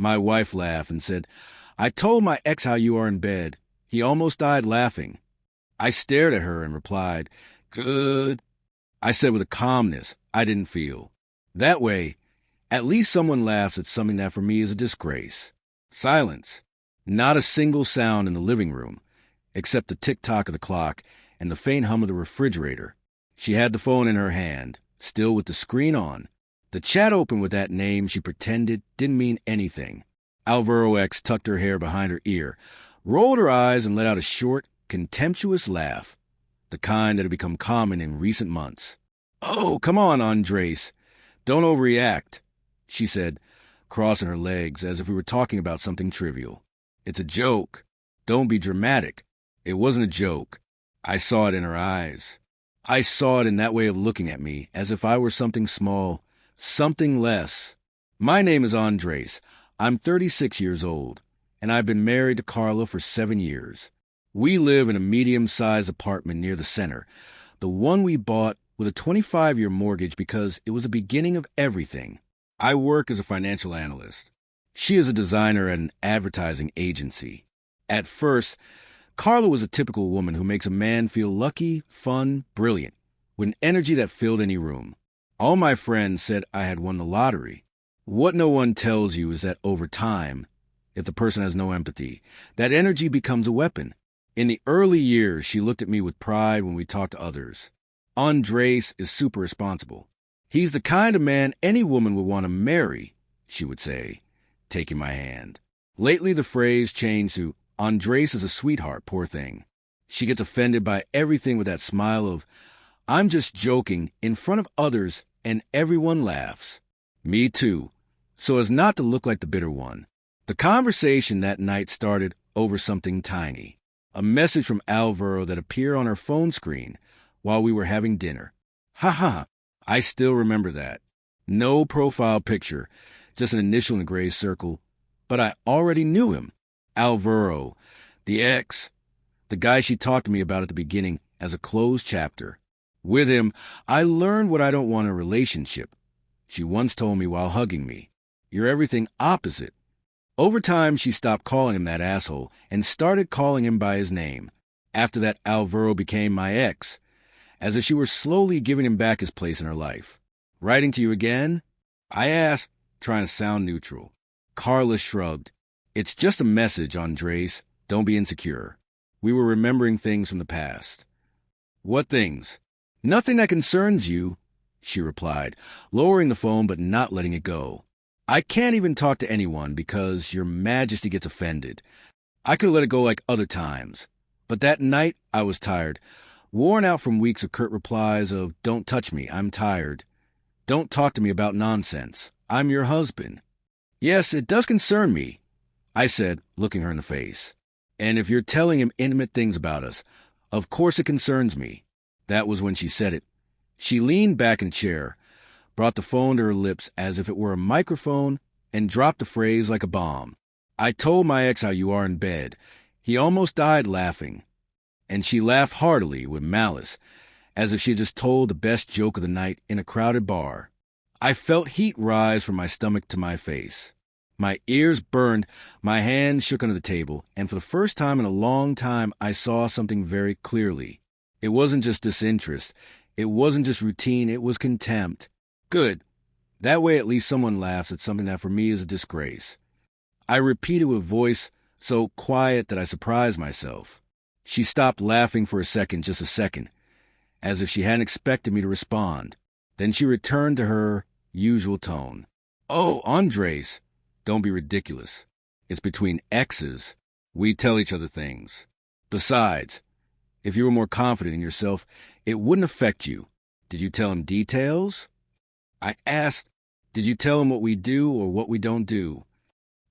My wife laughed and said, "I told my ex how you are in bed. He almost died laughing." I stared at her and replied, "Good." I said with a calmness I didn't feel. That way, at least someone laughs at something that for me is a disgrace. Silence. Not a single sound in the living room, except the tick-tock of the clock and the faint hum of the refrigerator. She had the phone in her hand, still with the screen on. The chat open with that name she pretended didn't mean anything. Alvaro X tucked her hair behind her ear, rolled her eyes, and let out a short, contemptuous laugh, the kind that had become common in recent months. "Oh, come on, Andres. Don't overreact," she said, crossing her legs as if we were talking about something trivial. "It's a joke. Don't be dramatic." It wasn't a joke. I saw it in her eyes. I saw it in that way of looking at me, as if I were something small, something less. My name is Andres. I'm 36 years old, and I've been married to Carla for 7 years. We live in a medium-sized apartment near the center, the one we bought with a 25-year mortgage because it was the beginning of everything. I work as a financial analyst. She is a designer at an advertising agency. At first, Carla was a typical woman who makes a man feel lucky, fun, brilliant, with an energy that filled any room. All my friends said I had won the lottery. What no one tells you is that over time, if the person has no empathy, that energy becomes a weapon. In the early years, she looked at me with pride when we talked to others. "Andres is super responsible. He's the kind of man any woman would want to marry," she would say, taking my hand. Lately, the phrase changed to, "Andres is a sweetheart, poor thing." She gets offended by everything with that smile of, "I'm just joking," in front of others, and everyone laughs. Me too, so as not to look like the bitter one. The conversation that night started over something tiny. A message from Alvaro that appeared on her phone screen while we were having dinner. Ha ha, I still remember that. No profile picture, just an initial in a gray circle, but I already knew him. Alvaro, the ex, the guy she talked to me about at the beginning as a closed chapter. With him, I learned what I don't want in a relationship. She once told me while hugging me, "You're everything opposite." Over time, she stopped calling him that asshole and started calling him by his name. After that, Alvaro became my ex, as if she were slowly giving him back his place in her life. "Writing to you again?" I asked, trying to sound neutral. Carla shrugged. "It's just a message, Andres. Don't be insecure." We were remembering things from the past. "What things?" "Nothing that concerns you," she replied, lowering the phone but not letting it go. "I can't even talk to anyone because Your Majesty gets offended. I could have let it go like other times. But that night, I was tired, worn out from weeks of curt replies of, 'Don't touch me, I'm tired. Don't talk to me about nonsense. I'm your husband.' Yes, it does concern me," I said, looking her in the face. "And if you're telling him intimate things about us, of course it concerns me." That was when she said it. She leaned back in a chair, brought the phone to her lips as if it were a microphone, and dropped the phrase like a bomb. "I told my ex how you are in bed. He almost died laughing." And she laughed heartily with malice, as if she had just told the best joke of the night in a crowded bar. I felt heat rise from my stomach to my face. My ears burned, my hands shook under the table, and for the first time in a long time, I saw something very clearly. It wasn't just disinterest. It wasn't just routine. It was contempt. Good. That way at least someone laughs at something that for me is a disgrace. I repeated with voice so quiet that I surprised myself. She stopped laughing for a second, just a second, as if she hadn't expected me to respond. Then she returned to her usual tone. "Oh, Andres, don't be ridiculous. It's between exes. We tell each other things. Besides, if you were more confident in yourself, it wouldn't affect you. Did you tell him details?" I asked, "Did you tell him what we do or what we don't do?"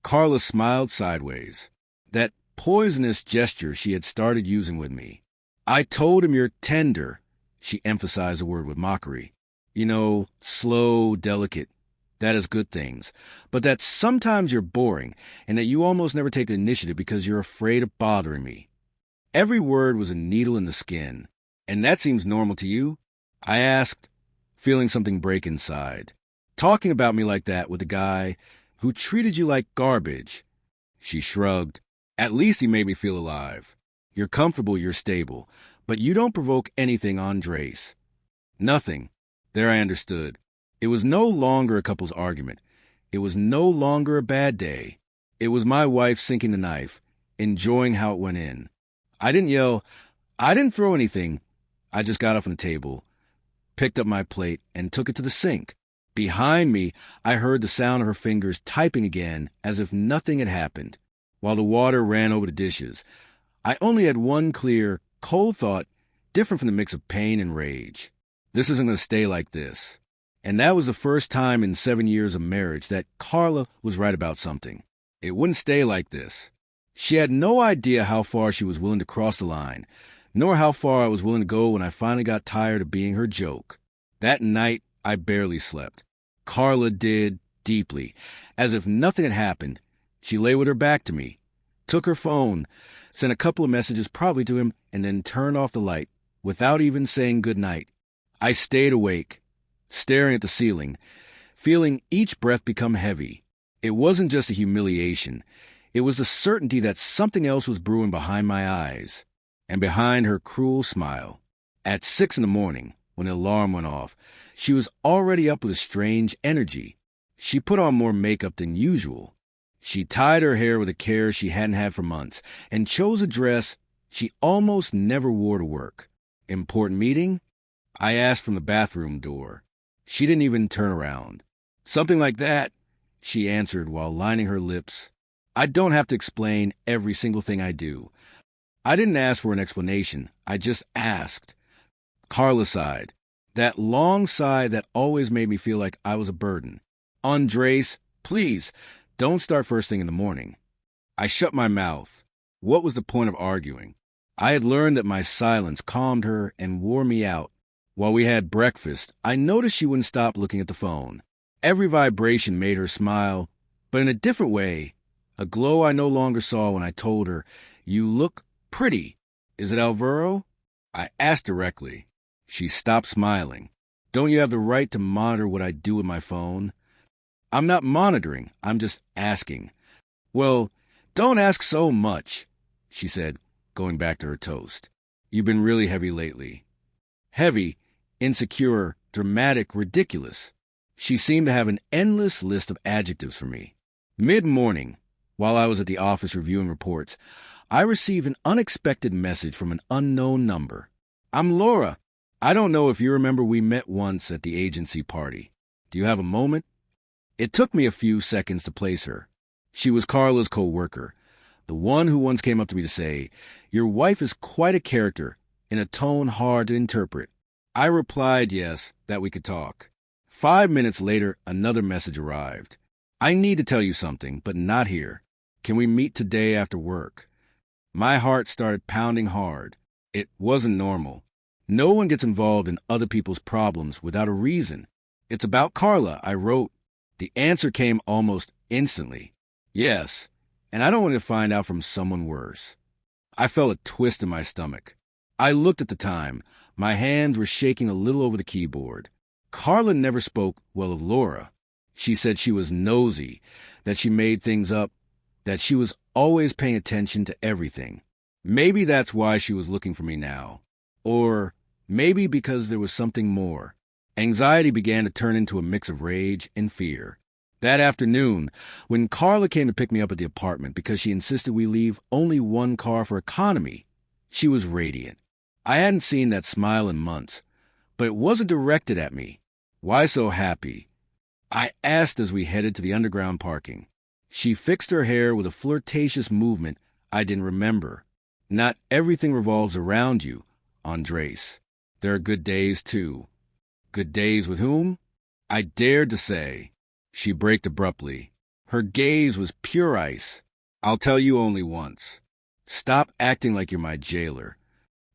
Carla smiled sideways. That poisonous gesture she had started using with me. "I told him you're tender," she emphasized the word with mockery. "You know, slow, delicate. That is good things. But that sometimes you're boring, and that you almost never take the initiative because you're afraid of bothering me." Every word was a needle in the skin. "And that seems normal to you?" I asked, feeling something break inside. Talking about me like that with a guy who treated you like garbage. She shrugged. At least he made me feel alive. You're comfortable, you're stable, but you don't provoke anything, Andres. Nothing. There I understood. It was no longer a couple's argument. It was no longer a bad day. It was my wife sinking the knife, enjoying how it went in. I didn't yell. I didn't throw anything. I just got up from the table, picked up my plate, and took it to the sink. Behind me, I heard the sound of her fingers typing again as if nothing had happened, while the water ran over the dishes. I only had one clear, cold thought, different from the mix of pain and rage. This isn't going to stay like this. And that was the first time in 7 years of marriage that Carla was right about something. It wouldn't stay like this. She had no idea how far she was willing to cross the line, nor how far I was willing to go when I finally got tired of being her joke. That night, I barely slept. Carla did, deeply. As if nothing had happened, she lay with her back to me, took her phone, sent a couple of messages probably to him, and then turned off the light, without even saying good night. I stayed awake, staring at the ceiling, feeling each breath become heavy. It wasn't just a humiliation. It was the certainty that something else was brewing behind my eyes, and behind her cruel smile. At 6 a.m, when the alarm went off, she was already up with a strange energy. She put on more makeup than usual. She tied her hair with a care she hadn't had for months, and chose a dress she almost never wore to work. Important meeting? I asked from the bathroom door. She didn't even turn around. Something like that, she answered while lining her lips. I don't have to explain every single thing I do. I didn't ask for an explanation. I just asked. Carla sighed. That long sigh that always made me feel like I was a burden. Andres, please, don't start first thing in the morning. I shut my mouth. What was the point of arguing? I had learned that my silence calmed her and wore me out. While we had breakfast, I noticed she wouldn't stop looking at the phone. Every vibration made her smile, but in a different way, a glow I no longer saw when I told her, "You look pretty. Is it Alvaro?" I asked directly. She stopped smiling. Don't you have the right to monitor what I do with my phone? I'm not monitoring. I'm just asking. Well, don't ask so much, she said, going back to her toast. You've been really heavy lately. Heavy, insecure, dramatic, ridiculous. She seemed to have an endless list of adjectives for me. Mid-morning, while I was at the office reviewing reports, I received an unexpected message from an unknown number. I'm Laura. I don't know if you remember we met once at the agency party. Do you have a moment? It took me a few seconds to place her. She was Carla's co-worker, the one who once came up to me to say, "Your wife is quite a character," in a tone hard to interpret. I replied yes, that we could talk. 5 minutes later, another message arrived. I need to tell you something, but not here. Can we meet today after work? My heart started pounding hard. It wasn't normal. No one gets involved in other people's problems without a reason. It's about Carla, I wrote. The answer came almost instantly. Yes, and I don't want to find out from someone worse. I felt a twist in my stomach. I looked at the time. My hands were shaking a little over the keyboard. Carla never spoke well of Laura. She said she was nosy, that she made things up, that she was always paying attention to everything. Maybe that's why she was looking for me now. Or maybe because there was something more. Anxiety began to turn into a mix of rage and fear. That afternoon, when Carla came to pick me up at the apartment because she insisted we leave only one car for economy, she was radiant. I hadn't seen that smile in months, but it wasn't directed at me. Why so happy? I asked as we headed to the underground parking. She fixed her hair with a flirtatious movement I didn't remember. Not everything revolves around you, Andres. There are good days, too. Good days with whom? I dared to say. She braked abruptly. Her gaze was pure ice. I'll tell you only once. Stop acting like you're my jailer.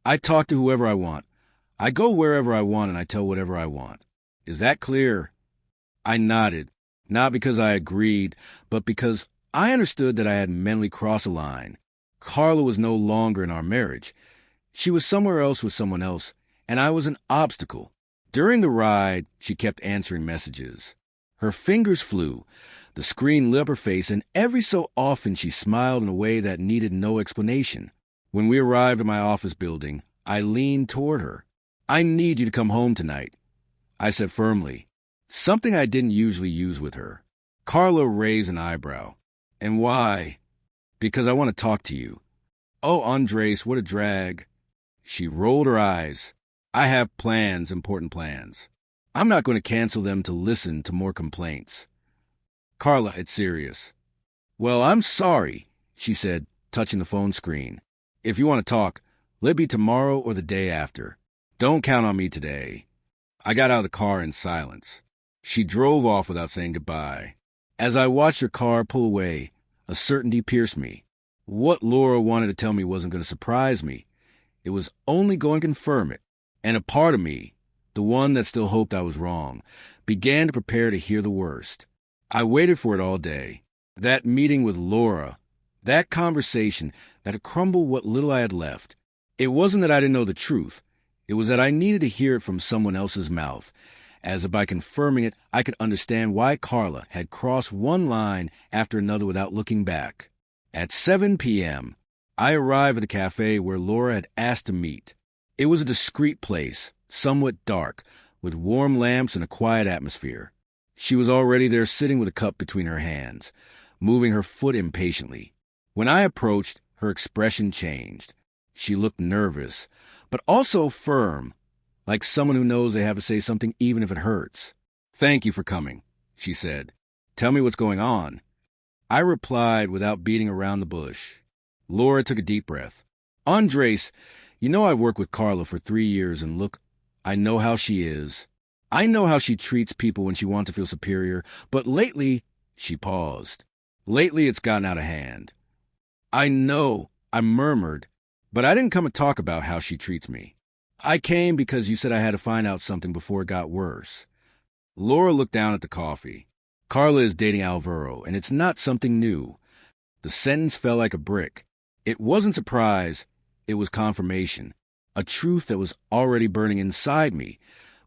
I talk to whoever I want. I go wherever I want and I tell whatever I want. Is that clear? I nodded, not because I agreed, but because I understood that I had mentally crossed a line. Carla was no longer in our marriage. She was somewhere else with someone else, and I was an obstacle. During the ride, she kept answering messages. Her fingers flew. The screen lit up her face, and every so often she smiled in a way that needed no explanation. When we arrived at my office building, I leaned toward her. "I need you to come home tonight," I said firmly, something I didn't usually use with her. Carla raised an eyebrow. "And why?" "Because I want to talk to you." "Oh, Andres, what a drag." She rolled her eyes. "I have plans, important plans. I'm not going to cancel them to listen to more complaints." Carla, it's serious. "Well, I'm sorry," she said, touching the phone screen. "If you want to talk, let it be tomorrow or the day after. Don't count on me today." I got out of the car in silence. She drove off without saying goodbye. As I watched her car pull away, a certainty pierced me. What Laura wanted to tell me wasn't going to surprise me. It was only going to confirm it. And a part of me, the one that still hoped I was wrong, began to prepare to hear the worst. I waited for it all day. That meeting with Laura, that conversation that had crumbled what little I had left. It wasn't that I didn't know the truth. It was that I needed to hear it from someone else's mouth, as if by confirming it I could understand why Carla had crossed one line after another without looking back. At 7 p.m., I arrived at the cafe where Laura had asked to meet. It was a discreet place, somewhat dark, with warm lamps and a quiet atmosphere. She was already there sitting with a cup between her hands, moving her foot impatiently. When I approached, her expression changed. She looked nervous, but also firm, like someone who knows they have to say something even if it hurts. "Thank you for coming," she said. "Tell me what's going on." I replied without beating around the bush. Laura took a deep breath. "Andres, you know I've worked with Carla for 3 years, and look, I know how she is. I know how she treats people when she wants to feel superior, but lately," she paused. "Lately it's gotten out of hand." "I know," I murmured, "but I didn't come to talk about how she treats me. I came because you said I had to find out something before it got worse." Laura looked down at the coffee. "Carla is dating Alvaro, and it's not something new." The sentence fell like a brick. It wasn't surprise, it was confirmation. A truth that was already burning inside me,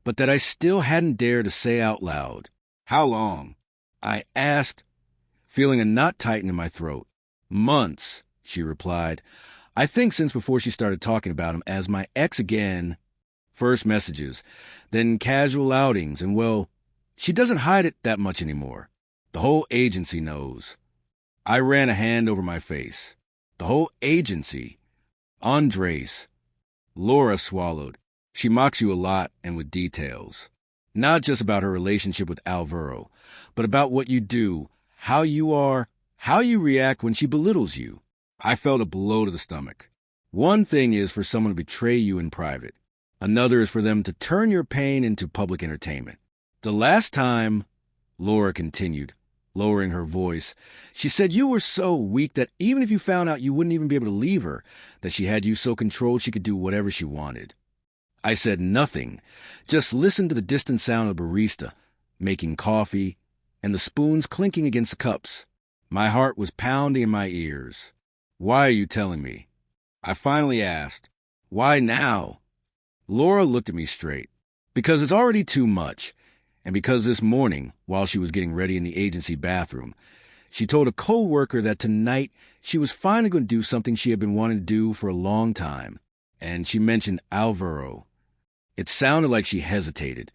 but that I still hadn't dared to say out loud. "How long?" I asked, feeling a knot tighten in my throat. "Months," she replied. "I think since before she started talking about him as my ex again. First messages, then casual outings, and well, she doesn't hide it that much anymore. The whole agency knows." I ran a hand over my face. "The whole agency? Andres." Laura swallowed. "She mocks you a lot, and with details. Not just about her relationship with Alvaro, but about what you do, how you are, how you react when she belittles you." I felt a blow to the stomach. One thing is for someone to betray you in private. Another is for them to turn your pain into public entertainment. "The last time," Laura continued, lowering her voice, "she said you were so weak that even if you found out you wouldn't even be able to leave her, that she had you so controlled she could do whatever she wanted." I said nothing, just listened to the distant sound of the barista making coffee and the spoons clinking against the cups. My heart was pounding in my ears. "Why are you telling me?" I finally asked. "Why now?" Laura looked at me straight. "Because it's already too much, and because this morning, while she was getting ready in the agency bathroom, she told a co-worker that tonight she was finally going to do something she had been wanting to do for a long time, and she mentioned Alvaro." It sounded like she hesitated,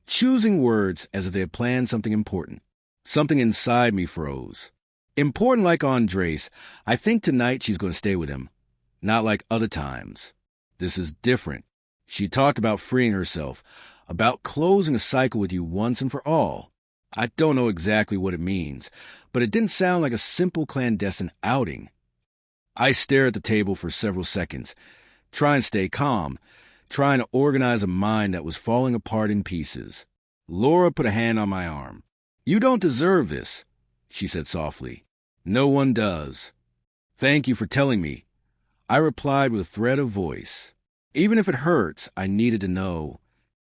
choosing words as if they had planned something important. Something inside me froze. "Important like Andres, I think tonight she's going to stay with him. Not like other times. This is different. She talked about freeing herself, about closing a cycle with you once and for all. I don't know exactly what it means, but it didn't sound like a simple clandestine outing." I stared at the table for several seconds, trying to stay calm, trying to organize a mind that was falling apart in pieces. Laura put a hand on my arm. "You don't deserve this," she said softly. "No one does." "Thank you for telling me," I replied with a thread of voice. "Even if it hurts, I needed to know."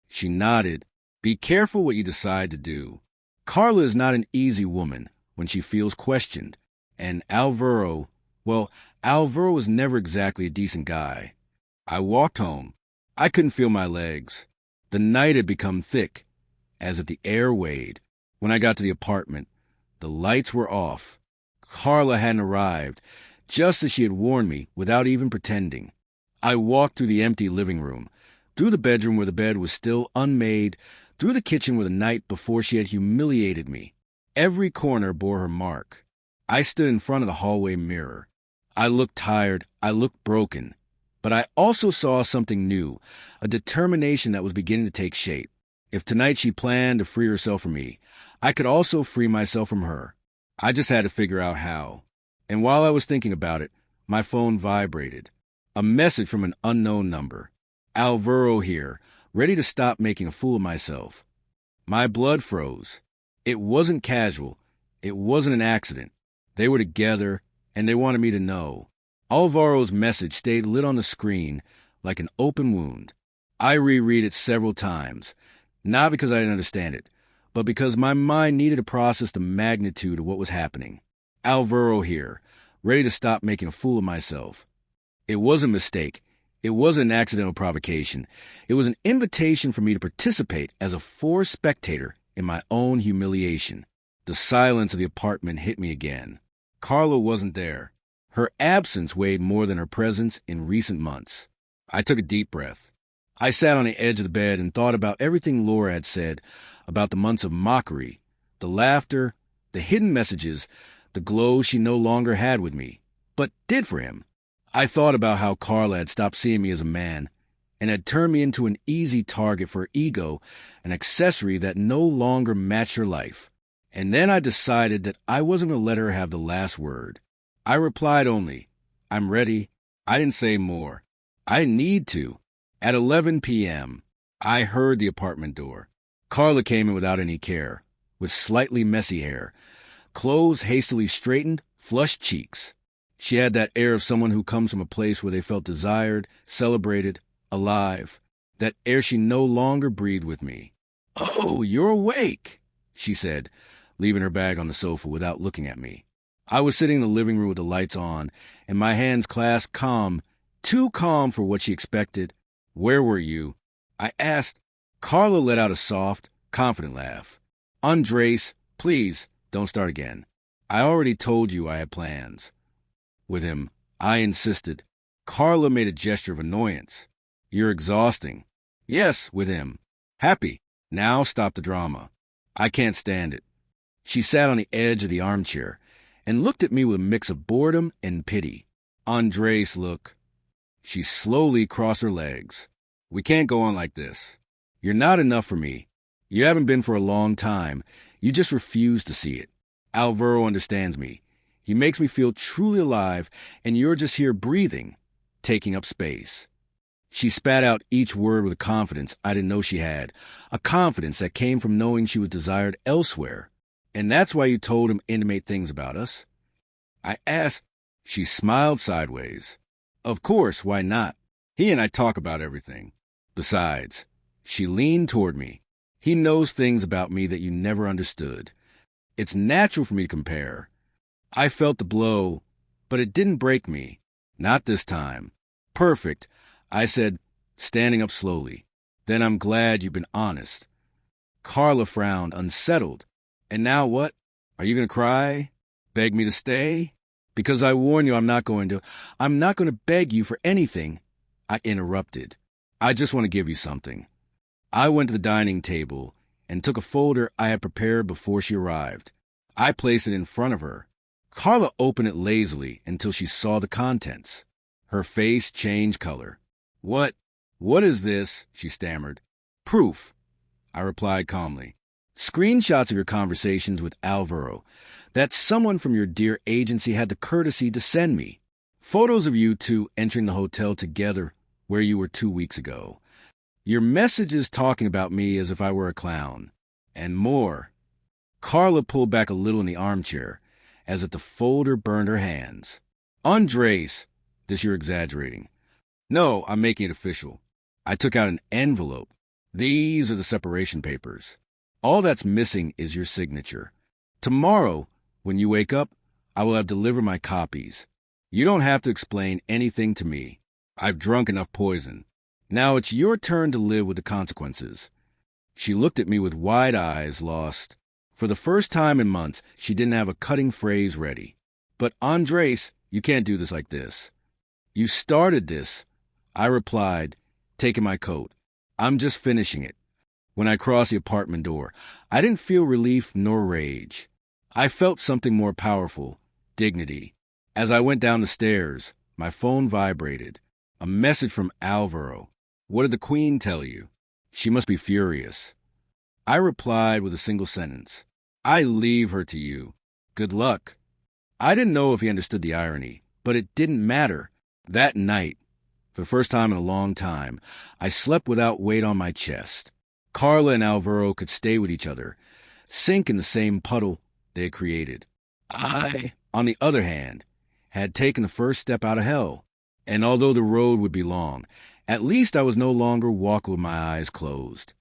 She nodded. "Be careful what you decide to do. Carla is not an easy woman when she feels questioned. And Alvaro was never exactly a decent guy." I walked home. I couldn't feel my legs. The night had become thick, as if the air weighed. When I got to the apartment, the lights were off. Carla hadn't arrived, just as she had warned me, without even pretending. I walked through the empty living room, through the bedroom where the bed was still unmade, through the kitchen where the night before she had humiliated me. Every corner bore her mark. I stood in front of the hallway mirror. I looked tired, I looked broken, but I also saw something new, a determination that was beginning to take shape. If tonight she planned to free herself from me, I could also free myself from her. I just had to figure out how. And while I was thinking about it, my phone vibrated. A message from an unknown number. Alvaro here, ready to stop making a fool of myself. My blood froze. It wasn't casual. It wasn't an accident. They were together, and they wanted me to know. Alvaro's message stayed lit on the screen like an open wound. I reread it several times, not because I didn't understand it, but because my mind needed to process the magnitude of what was happening. Alvaro here, ready to stop making a fool of myself. It wasn't a mistake. It wasn't an accidental provocation. It was an invitation for me to participate as a forced spectator in my own humiliation. The silence of the apartment hit me again. Carla wasn't there. Her absence weighed more than her presence in recent months. I took a deep breath. I sat on the edge of the bed and thought about everything Laura had said about the months of mockery, the laughter, the hidden messages, the glow she no longer had with me, but did for him. I thought about how Carla had stopped seeing me as a man and had turned me into an easy target for her ego, an accessory that no longer matched her life. And then I decided that I wasn't going to let her have the last word. I replied only, "I'm ready." I didn't say more. I didn't need to. At 11 p.m., I heard the apartment door. Carla came in without any care, with slightly messy hair, clothes hastily straightened, flushed cheeks. She had that air of someone who comes from a place where they felt desired, celebrated, alive. That air she no longer breathed with me. "Oh, you're awake," she said, leaving her bag on the sofa without looking at me. I was sitting in the living room with the lights on, and my hands clasped, calm, too calm for what she expected. "Where were you?" I asked. Carla let out a soft, confident laugh. "Andres, please, don't start again. I already told you I had plans." With him, I insisted. Carla made a gesture of annoyance. "You're exhausting." "Yes, with him. Happy. Now stop the drama. I can't stand it." She sat on the edge of the armchair and looked at me with a mix of boredom and pity. "Andres, look." She slowly crossed her legs. "We can't go on like this. You're not enough for me. You haven't been for a long time. You just refuse to see it. Alvaro understands me. He makes me feel truly alive, and you're just here breathing, taking up space." She spat out each word with a confidence I didn't know she had, a confidence that came from knowing she was desired elsewhere. "And that's why you told him intimate things about us?" I asked. She smiled sideways. "Of course, why not? He and I talk about everything. Besides," she leaned toward me, "he knows things about me that you never understood. It's natural for me to compare." I felt the blow, but it didn't break me. Not this time. "Perfect," I said, standing up slowly. "Then I'm glad you've been honest." Carla frowned, unsettled. "And now what? Are you going to cry? Beg me to stay?" "Because I warn you I'm not going to beg you for anything," I interrupted. "I just want to give you something." I went to the dining table and took a folder I had prepared before she arrived. I placed it in front of her. Carla opened it lazily until she saw the contents. Her face changed color. What is this?" she stammered. "Proof," I replied calmly. "Screenshots of your conversations with Alvaro that someone from your dear agency had the courtesy to send me. Photos of you two entering the hotel together where you were 2 weeks ago. Your messages talking about me as if I were a clown. And more." Carla pulled back a little in the armchair, as if the folder burned her hands. "Andres, this you're exaggerating." "No, I'm making it official." I took out an envelope. "These are the separation papers. All that's missing is your signature. Tomorrow, when you wake up, I will have delivered my copies. You don't have to explain anything to me. I've drunk enough poison. Now it's your turn to live with the consequences." She looked at me with wide eyes, lost. For the first time in months, she didn't have a cutting phrase ready. "But Andres, you can't do this like this." "You started this," I replied, taking my coat. "I'm just finishing it." When I crossed the apartment door, I didn't feel relief nor rage. I felt something more powerful, dignity. As I went down the stairs, my phone vibrated. A message from Alvaro. "What did the Queen tell you?" She must be furious. I replied with a single sentence. "I leave her to you. Good luck." I didn't know if he understood the irony, but it didn't matter. That night, for the first time in a long time, I slept without weight on my chest. Carla and Alvaro could stay with each other, sink in the same puddle they had created. I, on the other hand, had taken the first step out of hell. And although the road would be long, at least I was no longer walking with my eyes closed.